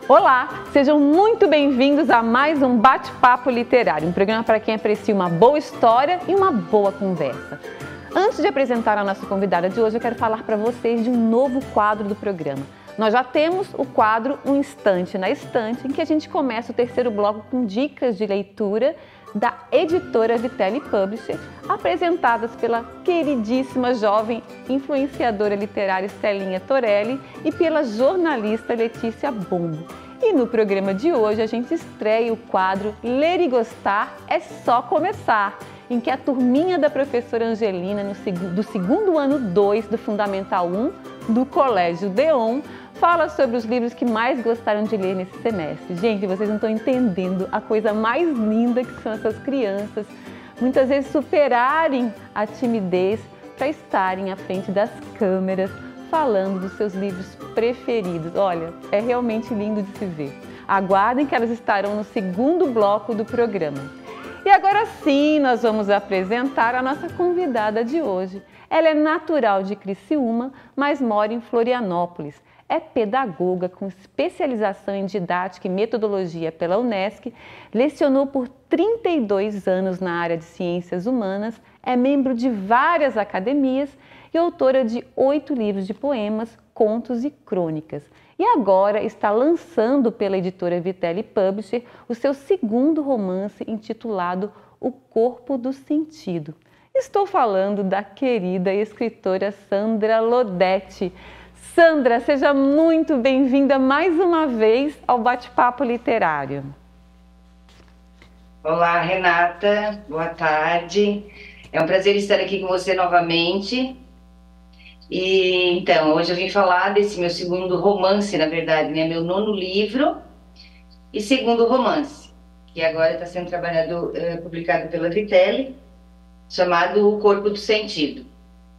Olá, sejam muito bem-vindos a mais um Bate-Papo Literário, um programa para quem aprecia uma boa história e uma boa conversa. Antes de apresentar a nossa convidada de hoje, eu quero falar para vocês de um novo quadro do programa. Nós já temos o quadro Um Instante na Estante, em que a gente começa o terceiro bloco com dicas de leitura da editora Vitelli Publisher, apresentadas pela queridíssima jovem influenciadora literária Estelinha Torelli e pela jornalista Letícia Bombo. E no programa de hoje a gente estreia o quadro Ler e Gostar é Só Começar, em que a turminha da professora Angelina, do segundo ano 2 do Fundamental 1 do Colégio Deon, fala sobre os livros que mais gostaram de ler nesse semestre. Gente, vocês não estão entendendo a coisa mais linda que são essas crianças, muitas vezes superarem a timidez para estarem à frente das câmeras, falando dos seus livros preferidos. Olha, é realmente lindo de se ver. Aguardem que elas estarão no segundo bloco do programa. E agora sim, nós vamos apresentar a nossa convidada de hoje. Ela é natural de Criciúma, mas mora em Florianópolis. É pedagoga com especialização em didática e metodologia pela Unesc, lecionou por 32 anos na área de ciências humanas, é membro de várias academias e autora de 8 livros de poemas, contos e crônicas. E agora está lançando pela editora Vitelli Publisher o seu segundo romance intitulado O Corpo do Sentido. Estou falando da querida escritora Sandra Lodete. Sandra, seja muito bem-vinda mais uma vez ao Bate-Papo Literário. Olá, Renata. Boa tarde. É um prazer estar aqui com você novamente. E então, hoje eu vim falar desse meu segundo romance, na verdade, né? Meu 9º livro e segundo romance, que agora está sendo publicado pela Vitelli, chamado O Corpo do Sentido,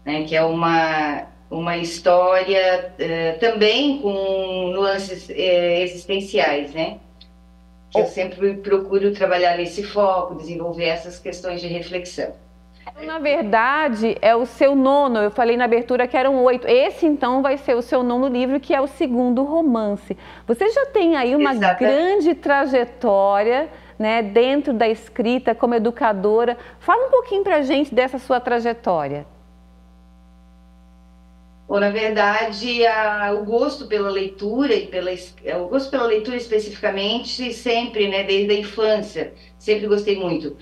né? Que é uma história também com nuances existenciais, né? Que eu sempre procuro trabalhar nesse foco, desenvolver essas questões de reflexão. Na verdade, é o seu 9º, eu falei na abertura que eram 8. Esse, então, vai ser o seu 9º livro, que é o segundo romance. Você já tem aí uma grande trajetória, né, dentro da escrita, como educadora. Fala um pouquinho pra gente dessa sua trajetória. Bom, na verdade, o gosto pela leitura, o gosto pela leitura especificamente, sempre, né, desde a infância, sempre gostei muito.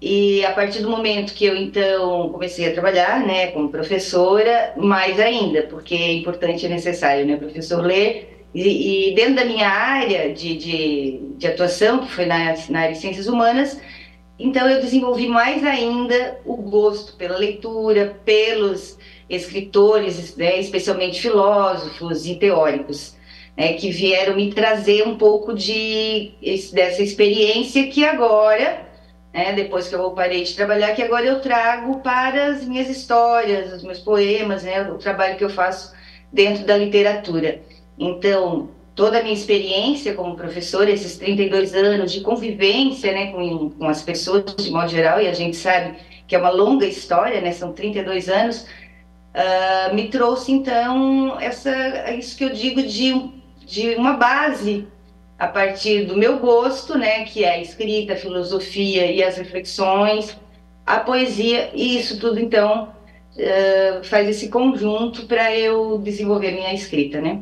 E a partir do momento que eu, então, comecei a trabalhar, né, como professora, mais ainda, porque é importante e necessário, né, professor ler. E dentro da minha área de atuação, que foi na área de ciências humanas, então eu desenvolvi mais ainda o gosto pela leitura, pelos escritores, né, especialmente filósofos e teóricos, né, que vieram me trazer um pouco dessa experiência que agora, né, depois que eu parei de trabalhar, que agora eu trago para as minhas histórias, os meus poemas, né, o trabalho que eu faço dentro da literatura. Então, toda a minha experiência como professora, esses 32 anos de convivência, né, com as pessoas de modo geral, e a gente sabe que é uma longa história, né, são 32 anos, me trouxe, então, isso que eu digo de uma base a partir do meu gosto, né, que é a escrita, a filosofia e as reflexões, a poesia, e isso tudo, então, faz esse conjunto para eu desenvolver minha escrita, né?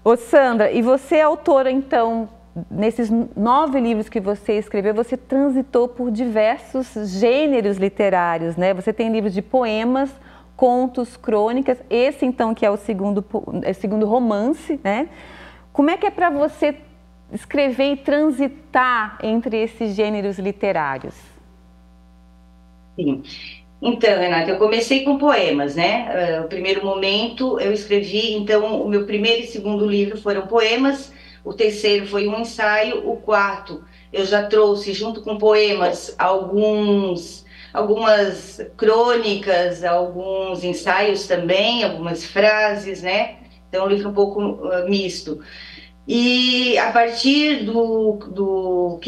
Ô Sandra, e você é autora, então, nesses 9 livros que você escreveu, você transitou por diversos gêneros literários, né? Você tem livros de poemas, contos, crônicas, esse, então, que é o segundo romance, né? Como é que é para você escrever e transitar entre esses gêneros literários? Sim. Então, Renata, eu comecei com poemas, né? O primeiro momento eu escrevi, então, o meu primeiro e segundo livro foram poemas, o terceiro foi um ensaio, o quarto eu já trouxe, junto com poemas, algumas crônicas, alguns ensaios também, algumas frases, né? Então, um livro um pouco misto. E a partir do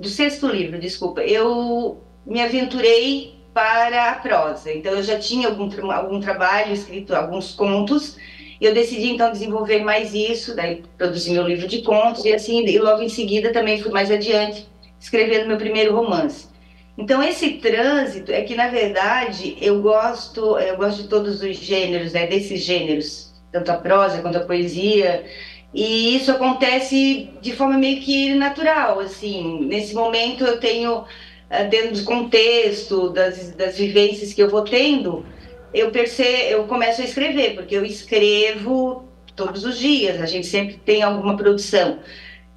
sexto livro, desculpa, eu me aventurei para a prosa. Então, eu já tinha algum trabalho escrito, alguns contos, e eu decidi, então, desenvolver mais isso, daí produzi meu livro de contos, e assim, e logo em seguida também fui mais adiante, escrevendo meu primeiro romance. Então, esse trânsito é que, na verdade, eu gosto de todos os gêneros, né, desses gêneros, tanto a prosa quanto a poesia, e isso acontece de forma meio que natural, assim. Nesse momento eu tenho, dentro do contexto, das vivências que eu vou tendo, eu começo a escrever, porque eu escrevo todos os dias, a gente sempre tem alguma produção.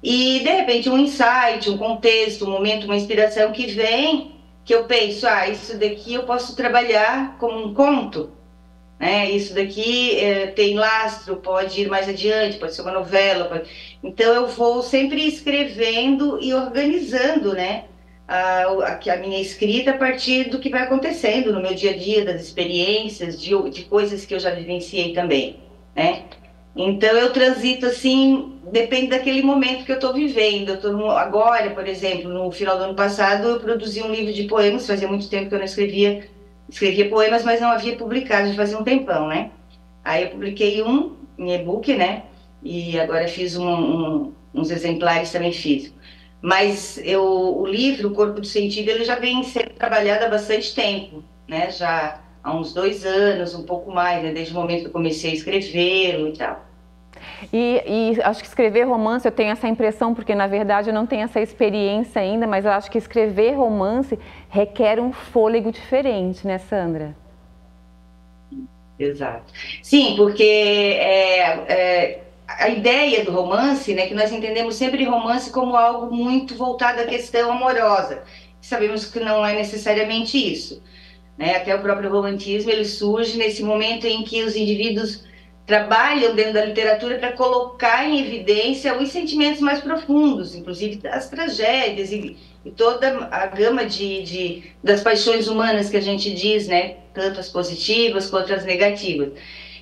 E, de repente, um insight, um contexto, um momento, uma inspiração que vem, que eu penso, isso daqui eu posso trabalhar como um conto, né? Isso daqui tem lastro, pode ir mais adiante, pode ser uma novela. Então, eu vou sempre escrevendo e organizando, né, a minha escrita a partir do que vai acontecendo no meu dia a dia, das experiências, de coisas que eu já vivenciei também, né? Então, eu transito assim, depende daquele momento que eu estou vivendo. Agora, por exemplo, no final do ano passado, eu produzi um livro de poemas, fazia muito tempo que eu não escrevia poemas, mas não havia publicado, já fazia um tempão, né? Aí eu publiquei um em e-book, né? E agora fiz uns exemplares também físicos. Mas o livro, O Corpo do Sentido, ele já vem sendo trabalhado há bastante tempo, né? Já há uns 2 anos, um pouco mais, né? Desde o momento que eu comecei a escrevê-lo e tal. E acho que escrever romance, eu tenho essa impressão, porque na verdade eu não tenho essa experiência ainda, mas eu acho que escrever romance requer um fôlego diferente, né, Sandra? Exato. Sim, porque a ideia do romance, né, que nós entendemos sempre romance como algo muito voltado à questão amorosa. Sabemos que não é necessariamente isso, né? Até o próprio romantismo, ele surge nesse momento em que os indivíduos trabalham dentro da literatura para colocar em evidência os sentimentos mais profundos, inclusive das tragédias e toda a gama das paixões humanas que a gente diz, né? Tanto as positivas quanto as negativas.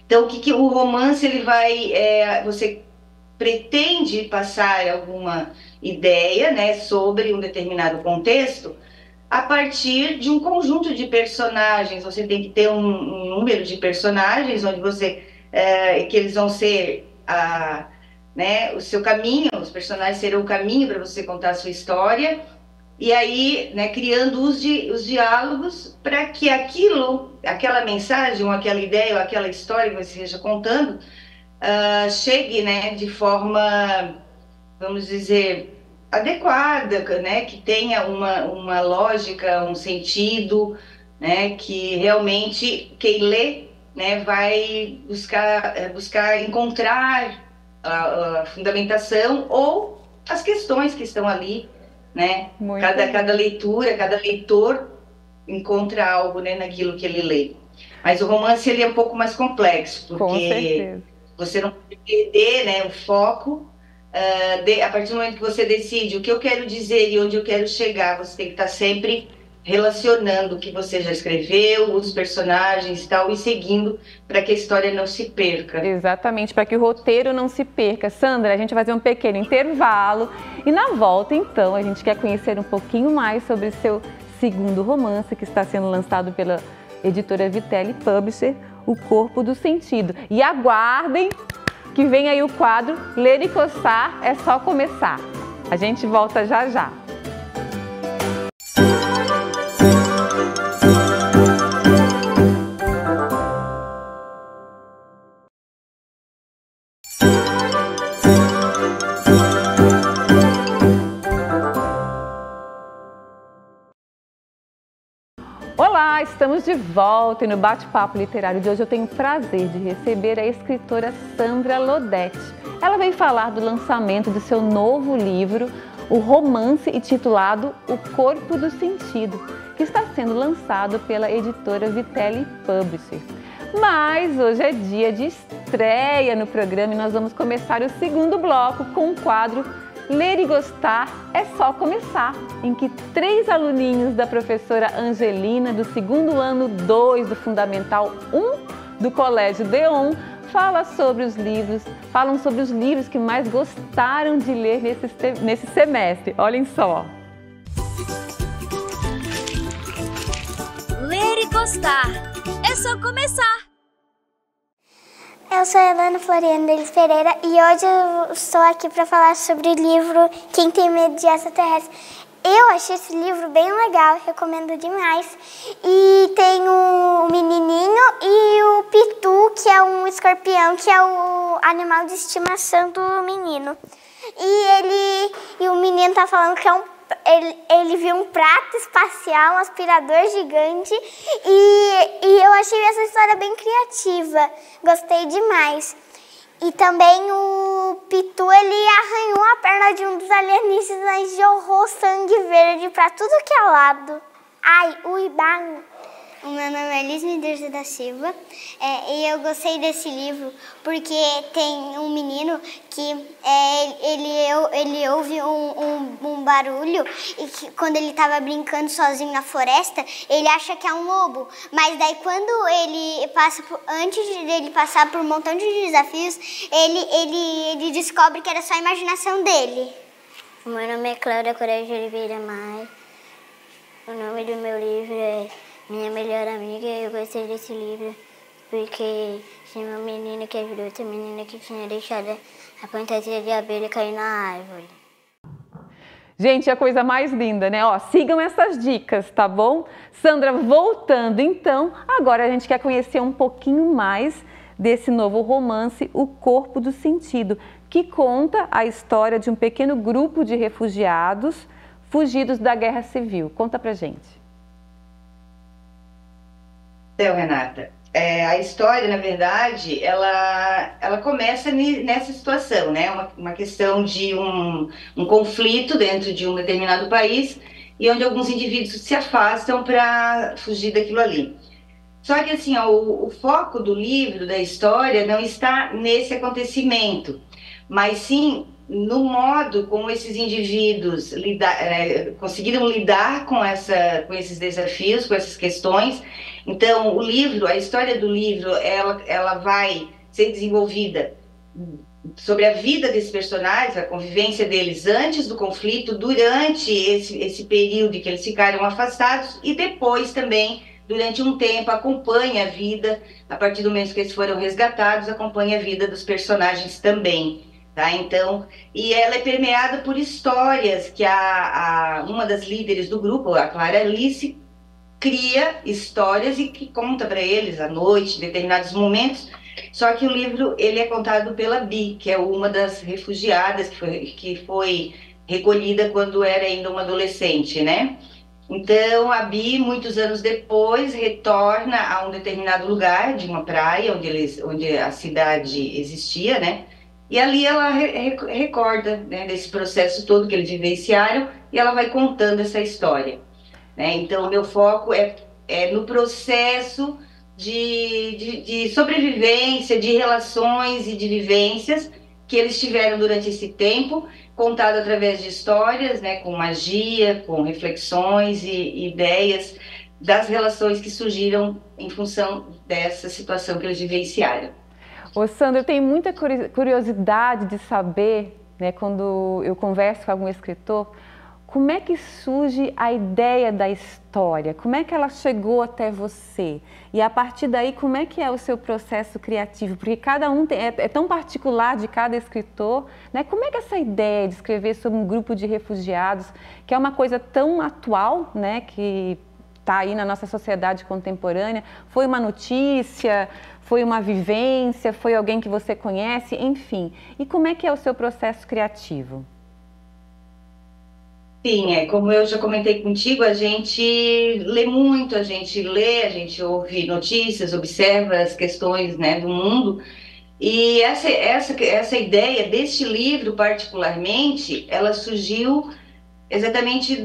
Então, o romance, ele vai... você pretende passar alguma ideia, né, sobre um determinado contexto a partir de um conjunto de personagens. Você tem que ter um número de personagens onde que eles vão ser né, o seu caminho, os personagens serão o caminho para você contar a sua história, e aí, né, criando os diálogos para que aquela mensagem, ou aquela ideia, ou aquela história que você esteja contando, chegue, né, de forma, vamos dizer, adequada, né, que tenha uma lógica, um sentido, né, que realmente quem lê, né, vai buscar encontrar a fundamentação ou as questões que estão ali, né? Cada leitura, cada leitor encontra algo, né, naquilo que ele lê. Mas o romance, ele é um pouco mais complexo, porque você não pode perder, né, o foco. A partir do momento que você decide o que eu quero dizer e onde eu quero chegar, você tem que estar sempre relacionando o que você já escreveu, os personagens e tal, e seguindo para que a história não se perca. Exatamente, para que o roteiro não se perca. Sandra, a gente vai fazer um pequeno intervalo e na volta, então, a gente quer conhecer um pouquinho mais sobre seu segundo romance, que está sendo lançado pela editora Vitelli Publisher, O Corpo do Sentido. E aguardem que vem aí o quadro Ler e Coçar, é só começar. A gente volta já já. Olá, estamos de volta e no bate-papo literário de hoje eu tenho o prazer de receber a escritora Sandra Lodete. Ela vem falar do lançamento do seu novo livro, o romance intitulado O Corpo do Sentido, que está sendo lançado pela editora Vitelli Publisher. Mas hoje é dia de estreia no programa e nós vamos começar o segundo bloco com o quadro Ler e Gostar é só começar, em que 3 aluninhos da professora Angelina, do segundo ano 2 do Fundamental 1 do Colégio Deon, falam sobre os livros que mais gostaram de ler nesse semestre. Olhem só! gostar. É só começar! Eu sou a Helena Floriano Delis Pereira e hoje eu estou aqui para falar sobre o livro Quem Tem Medo de Extraterrestres. Eu achei esse livro bem legal, recomendo demais. E tem o menininho e o pitu, que é um escorpião, que é o animal de estimação do menino. E o menino tá falando que ele viu um prato espacial, um aspirador gigante, e eu achei essa história bem criativa, gostei demais. E também o Pitu, ele arranhou a perna de um dos alienígenas e jorrou sangue verde para tudo que é lado. Ai, ui, bang. O meu nome é Liz Medeiros da Silva e eu gostei desse livro porque tem um menino que ele ouve um barulho e que, quando ele estava brincando sozinho na floresta, ele acha que é um lobo. Mas daí quando ele passa antes dele passar por um montão de desafios, ele descobre que era só a imaginação dele. O meu nome é Cláudia Correia de Oliveira Maia. O nome do meu livro é Minha Melhor Amiga. Eu gostei desse livro porque tinha uma menina que ajudou outra menina que tinha deixado a fantasia de abelha cair na árvore. Gente, é a coisa mais linda, né? Ó, sigam essas dicas, tá bom? Sandra, voltando então, agora a gente quer conhecer um pouquinho mais desse novo romance, O Corpo do Sentido, que conta a história de um pequeno grupo de refugiados fugidos da Guerra Civil. Conta pra gente. Então, Renata, a história, na verdade, ela começa nessa situação, né? Uma questão de um conflito dentro de um determinado país e onde alguns indivíduos se afastam para fugir daquilo ali. Só que, assim, o foco do livro, da história, não está nesse acontecimento, mas sim no modo como esses indivíduos conseguiram lidar com esses desafios, com essas questões. Então, o livro, a história do livro, ela vai ser desenvolvida sobre a vida desses personagens, a convivência deles antes do conflito, durante esse período em que eles ficaram afastados e depois também, durante um tempo, acompanha a vida, a partir do momento que eles foram resgatados, acompanha a vida dos personagens também. Tá? Então, e ela é permeada por histórias que uma das líderes do grupo, a Clara Alice, cria histórias e que conta para eles à noite, em determinados momentos. Só que o livro ele é contado pela Bi, que é uma das refugiadas que foi recolhida quando era ainda uma adolescente, né? Então, a Bi, muitos anos depois, retorna a um determinado lugar de uma praia onde a cidade existia, né? E ali ela recorda, né, desse processo todo que eles vivenciaram e ela vai contando essa história, né? Então, o meu foco é no processo de sobrevivência, de relações e de vivências que eles tiveram durante esse tempo, contado através de histórias, né, com magia, com reflexões e ideias das relações que surgiram em função dessa situação que eles vivenciaram. Ô Sandra, eu tenho muita curiosidade de saber, né, quando eu converso com algum escritor, como é que surge a ideia da história? Como é que ela chegou até você? E a partir daí, como é que é o seu processo criativo? Porque cada um é tão particular de cada escritor, né? Como é que essa ideia de escrever sobre um grupo de refugiados, que é uma coisa tão atual, né, que está aí na nossa sociedade contemporânea, foi uma notícia, foi uma vivência, foi alguém que você conhece, enfim. E como é que é o seu processo criativo? Sim, como eu já comentei contigo, a gente lê muito, a gente ouve notícias, observa as questões, né, do mundo. E essa ideia deste livro, particularmente, ela surgiu exatamente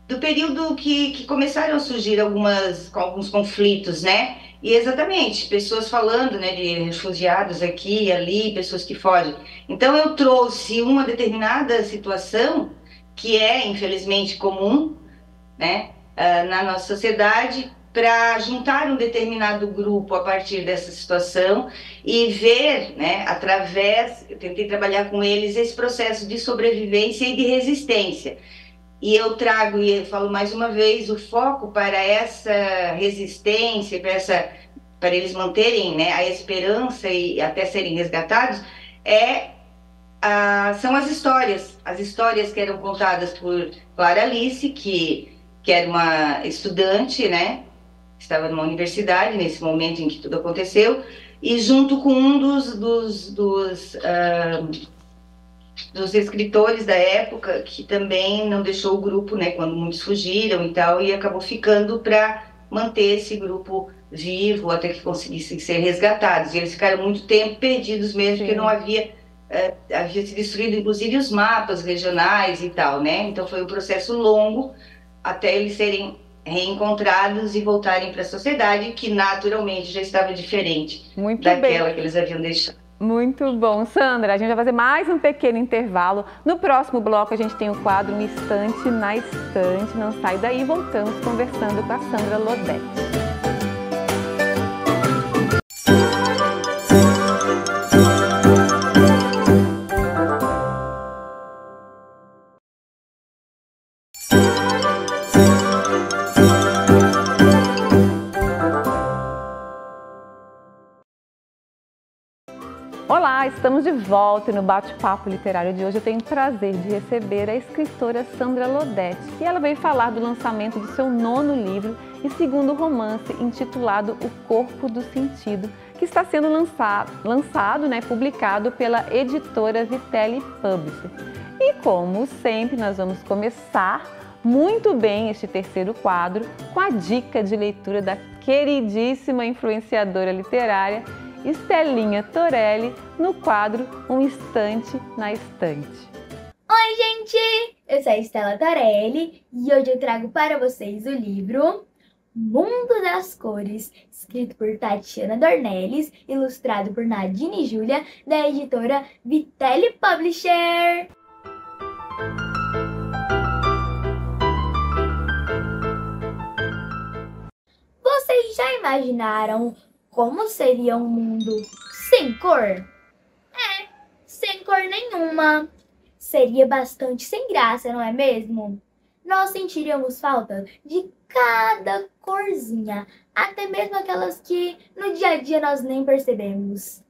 do período que começaram a surgir alguns conflitos, né? E exatamente, pessoas falando, né, de refugiados aqui e ali, pessoas que fogem. Então eu trouxe uma determinada situação que é, infelizmente, comum, né, na nossa sociedade, para juntar um determinado grupo a partir dessa situação e ver, né, eu tentei trabalhar com eles esse processo de sobrevivência e de resistência. E eu trago, e eu falo mais uma vez, o foco para essa resistência, para eles manterem, né, a esperança e até serem resgatados, são as histórias que eram contadas por Clara Alice, que era uma estudante, né, estava numa universidade nesse momento em que tudo aconteceu, e junto com um dos escritores da época, que também não deixou o grupo, né, quando muitos fugiram e tal, e acabou ficando para manter esse grupo vivo até que conseguissem ser resgatados. E eles ficaram muito tempo perdidos mesmo, porque não havia se destruído, inclusive, os mapas regionais e tal, né? Então foi um processo longo até eles serem reencontrados e voltarem para a sociedade, que naturalmente já estava diferente daquela que eles haviam deixado. Muito bom. Sandra, a gente vai fazer mais um pequeno intervalo. No próximo bloco a gente tem o quadro Um Instante na Estante. Não sai daí, voltamos conversando com a Sandra Lodete. Olá, estamos de volta e no bate-papo literário de hoje eu tenho o prazer de receber a escritora Sandra Lodete. E ela veio falar do lançamento do seu 9º livro e segundo romance intitulado O Corpo do Sentido, que está sendo lançado, publicado pela editora Vitelli Publisher. E como sempre, nós vamos começar muito bem este terceiro quadro com a dica de leitura da queridíssima influenciadora literária Estelinha Torelli, no quadro Um Instante na Estante. Oi, gente! Eu sou a Estela Torelli e hoje eu trago para vocês o livro Mundo das Cores, escrito por Tatiana Dornelles, ilustrado por Nadine Júlia, da editora Vitelli Publisher. Vocês já imaginaram como seria um mundo sem cor? Sem cor nenhuma. Seria bastante sem graça, não é mesmo? Nós sentiríamos falta de cada corzinha, até mesmo aquelas que no dia a dia nós nem percebemos.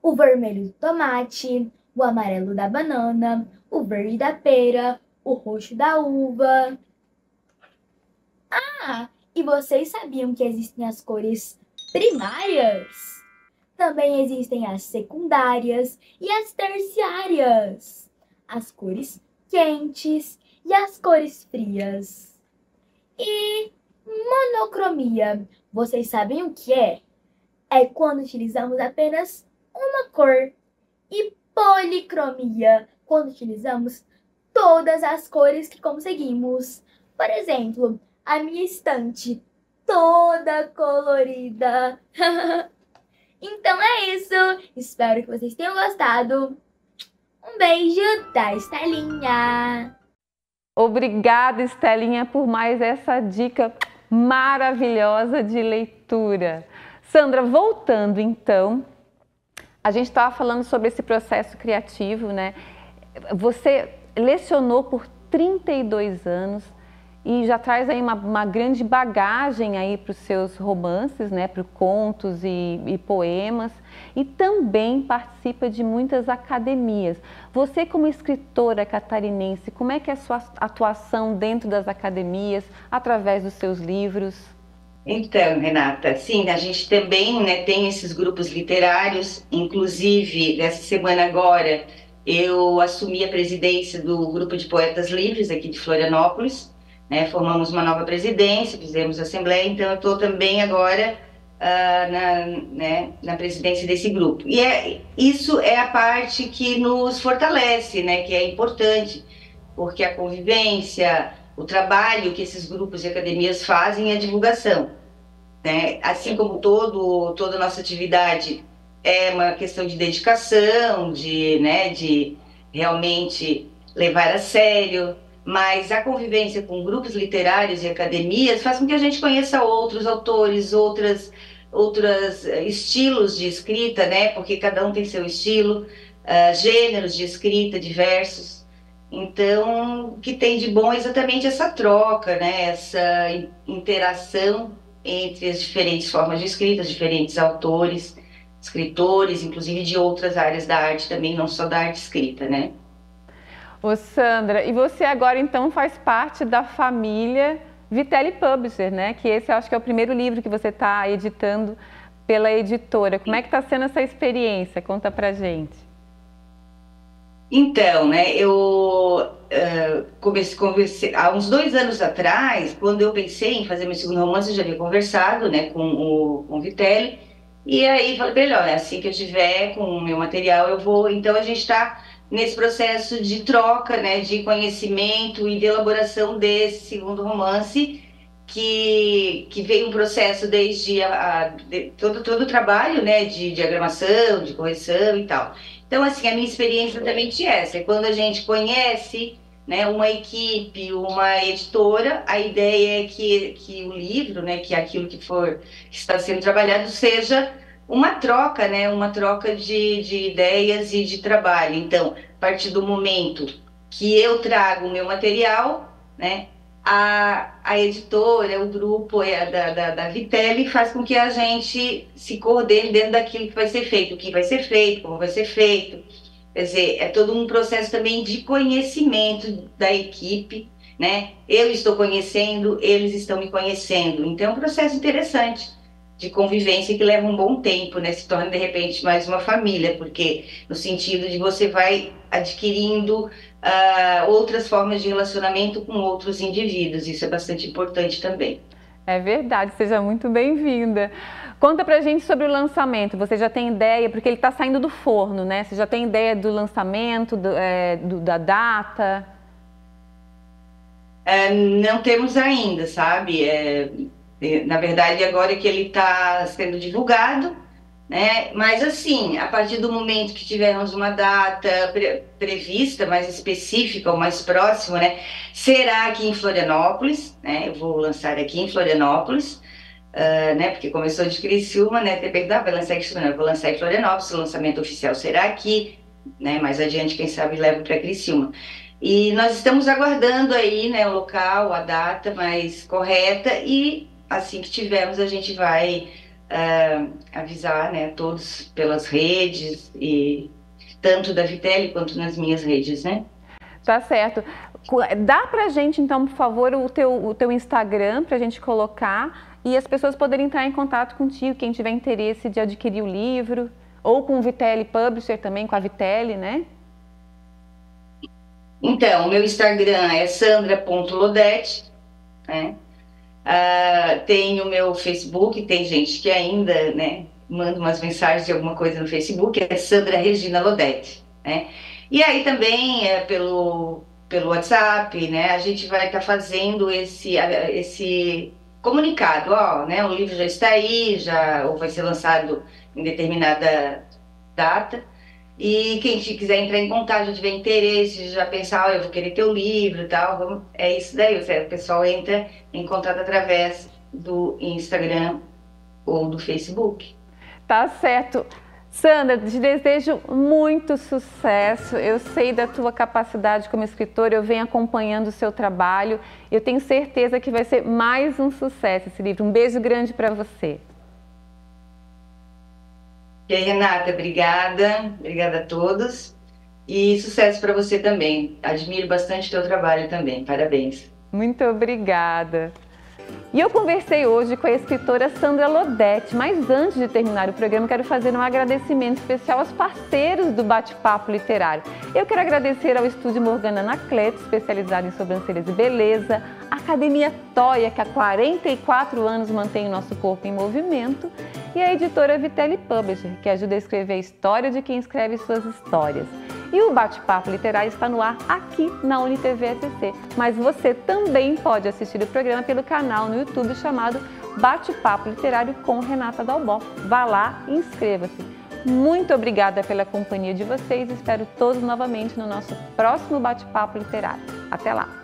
O vermelho do tomate, o amarelo da banana, o verde da pera, o roxo da uva. E vocês sabiam que existem as cores primárias? Também existem as secundárias e as terciárias, as cores quentes e as cores frias. E monocromia, vocês sabem o que é? É quando utilizamos apenas uma cor. E policromia, quando utilizamos todas as cores que conseguimos. Por exemplo, a minha estante toda colorida. Então é isso. Espero que vocês tenham gostado. Um beijo da Estelinha. Obrigada, Estelinha, por mais essa dica maravilhosa de leitura. Sandra, voltando então, a gente estava falando sobre esse processo criativo, né? Você lecionou por 32 anos. E já traz aí uma grande bagagem aí para os seus romances, né, para contos e poemas, e também participa de muitas academias. Você, como escritora catarinense, como é que é a sua atuação dentro das academias, através dos seus livros? Então, Renata, sim, a gente também, né, tem esses grupos literários, inclusive, nessa semana agora, eu assumi a presidência do Grupo de Poetas Livres aqui de Florianópolis. Formamos uma nova presidência, fizemos assembleia, então eu estou também agora na presidência desse grupo. E isso é a parte que nos fortalece, né, que é importante, porque a convivência, o trabalho que esses grupos e academias fazem é a divulgação. Né? Assim como toda a nossa atividade é uma questão de dedicação, de realmente levar a sério, mas a convivência com grupos literários e academias faz com que a gente conheça outros autores, outros estilos de escrita, né? Porque cada um tem seu estilo, gêneros de escrita diversos. Então, o que tem de bom é exatamente essa troca, né? Essa interação entre as diferentes formas de escrita, os diferentes autores, escritores, inclusive de outras áreas da arte também, não só da arte escrita, né? Ô Sandra, e você agora então faz parte da família Vitelli Publisher, né? Que esse eu acho que é o primeiro livro que você está editando pela editora. Como é que está sendo essa experiência? Conta pra gente. Então, né, eu comecei há uns 2 anos atrás, quando eu pensei em fazer meu segundo romance, eu já havia conversado, né, com o Vitelli, e aí falei, melhor, né, assim que eu tiver com o meu material, eu vou. Então a gente está nesse processo de troca, né, de conhecimento e de elaboração desse segundo romance, que veio um processo desde todo o trabalho, né, de diagramação, de correção e tal. Então, assim, a minha experiência é exatamente essa, é quando a gente conhece, né, uma equipe, uma editora, a ideia é que o livro, né, que aquilo que está sendo trabalhado seja uma troca, né, uma troca de ideias e de trabalho. Então, a partir do momento que eu trago o meu material, né, a editora, o grupo da Vitelli faz com que a gente se coordene dentro daquilo que vai ser feito, o que vai ser feito, como vai ser feito. Quer dizer, é todo um processo também de conhecimento da equipe, né? Eu estou conhecendo, eles estão me conhecendo. Então, é um processo interessante de convivência que leva um bom tempo, né? Se torna, de repente, mais uma família, porque no sentido de você vai adquirindo outras formas de relacionamento com outros indivíduos. Isso é bastante importante também. É verdade, seja muito bem-vinda. Conta pra gente sobre o lançamento. Você já tem ideia, porque ele está saindo do forno, né? Você já tem ideia do lançamento, da data? Não temos ainda, sabe? Na verdade, agora que ele está sendo divulgado, né? Mas assim, a partir do momento que tivermos uma data prevista, mais específica ou mais próxima, né? Será aqui em Florianópolis, né? Eu vou lançar aqui em Florianópolis, né? Porque começou de Criciúma, né? Ter perguntado, vai lançar aqui, eu vou lançar em Florianópolis, o lançamento oficial será aqui, né? Mais adiante, quem sabe, leva para Criciúma. E nós estamos aguardando aí, né? O local, a data mais correta e assim que tivermos, a gente vai avisar, né, todos pelas redes, e tanto da Vitelli quanto nas minhas redes, né? Tá certo. Dá pra gente, então, por favor, o teu Instagram pra gente colocar e as pessoas poderem entrar em contato contigo, quem tiver interesse de adquirir o livro, ou com o Vitelli Publisher também, com a Vitelli, né? Então, o meu Instagram é sandra.lodete, né? Tem o meu Facebook, tem gente que ainda, né, manda umas mensagens de alguma coisa no Facebook, é Sandra Regina Lodete, né? E aí também pelo WhatsApp, né, a gente vai estar fazendo esse comunicado, ó, né, o livro já está aí, ou vai ser lançado em determinada data. E quem quiser entrar em contato, já tiver interesse, já pensar, eu vou querer ter o livro e tal, é isso daí. O pessoal entra em contato através do Instagram ou do Facebook. Tá certo. Sandra, te desejo muito sucesso. Eu sei da tua capacidade como escritora, eu venho acompanhando o seu trabalho. Eu tenho certeza que vai ser mais um sucesso esse livro. Um beijo grande para você. E aí, Renata, obrigada. Obrigada a todos. E sucesso para você também. Admiro bastante o teu trabalho também. Parabéns. Muito obrigada. E eu conversei hoje com a escritora Sandra Lodete, mas antes de terminar o programa, quero fazer um agradecimento especial aos parceiros do Bate-Papo Literário. Eu quero agradecer ao Estúdio Morgana Anacleto, especializado em sobrancelhas e beleza, a Academia Toia, que há 44 anos mantém o nosso corpo em movimento, e a editora Vitelli Publisher, que ajuda a escrever a história de quem escreve suas histórias. E o Bate-Papo Literário está no ar aqui na UniTV SC, mas você também pode assistir o programa pelo canal no YouTube chamado Bate-Papo Literário com Renata Dalbó. Vá lá e inscreva-se. Muito obrigada pela companhia de vocês, espero todos novamente no nosso próximo Bate-Papo Literário. Até lá!